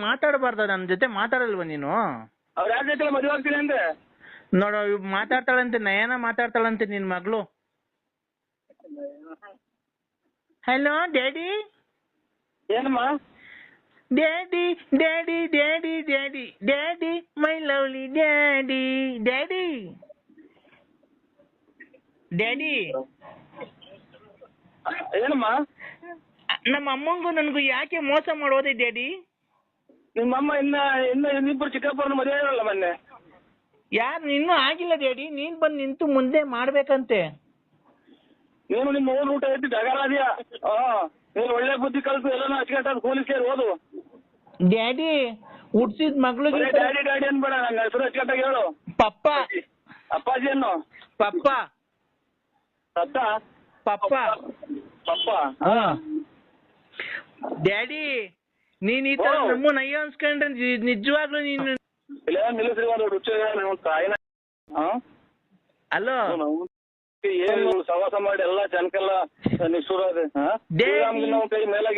ಮಾತಾಡಬಾರ್ದ ನನ್ನ ಜೊತೆ ಮಾತಾಡಲ್ವ ನೀನು? ಅವ್ರು ಯಾರ ಜೊತೆ ಮದುವೆ ಆಗ್ತೀನಿ ಅಂದೆ? ನೋಡು ಮಾತಾಡ್ತಾಳಂತೆ, ನಯನ ಮಾತಾಡ್ತಾಳಂತೆ ನಿನ್ ಮಗಳು. Hello daddy. ಏನಮ್ಮ? Daddy daddy daddy daddy daddy my lovely daddy daddy daddy. ಏನಮ್ಮ? ನಮ್ಮ ಅಮ್ಮಂಗೂ ನನಗೂ ಯಾಕೆ ಮೋಸ ಮಾಡೋದೆ ಡ್ಯಾಡಿ? ನಿಮ್ಮಮ್ಮ ಇನ್ನಿಬ್ಬರು ಚಿಕ್ಕಪ್ಪರನ್ನ ಮದುವೆ ಆಗಿರಲ್ಲ ಮೊನ್ನೆ. ಯಾರು ಇನ್ನೂ ಆಗಿಲ್ಲ ಡ್ಯಾಡಿ, ನೀನ್ ಬಂದು ನಿಂತು ಮುಂದೆ ಮಾಡ್ಬೇಕಂತೆ. ನೀನು ನಿಮ್ಮ ಊರು ಊಟ ಎತ್ತಿ ಡಗಾರಾದ್ಯಾ? ನೀನು ಒಳ್ಳೆ ಬುದ್ಧಿ ಕಲಿತು ಎಲ್ಲ ಅಚ್ಚುಕಟ್ಟಾಗಿ ಕೂಲಿಸ್ಗೆ ಓದು. ಡ್ಯಾಡಿ ಹುಡ್ಸಿದ್ ಮಗಳಿಗೆ ಡ್ಯಾಡಿ ಡ್ಯಾಡಿ ಅನ್ಬೇಡ, ನಂಗೆ ಹೆಸರು ಅಚ್ಚುಕಟ್ಟಾಗಿ ಹೇಳು. ಪಪ್ಪ. ಅಪ್ಪಾಜಿ ಅನ್ನು. ಪಪ್ಪ. ಸತ್ತ? ಪಪ್ಪ. ಪಪ್ಪ. ಡ್ಯಾಡಿ ನೀನ್ ಈ ತರ ನಮ್ಮನ್ನ ಅಯ್ಯೋ ಅನ್ಸ್ಕೊಂಡ್ರೆ ನಿಜವಾಗ್ಲೂ ನೀನು ಇಲ್ಲ ನಿಲ್ಲಿಸ್ರಿ ಒಂದು ರುಚಿ ತಾಯಿನ. ಅಲೋ ಏನು ಸವಾಸ ಮಾಡಿ ಎಲ್ಲ ಜನಕ್ಕೆಲ್ಲ ನಿಷ್ಠುರ ಕೈ ಮೇಲಾಗಿ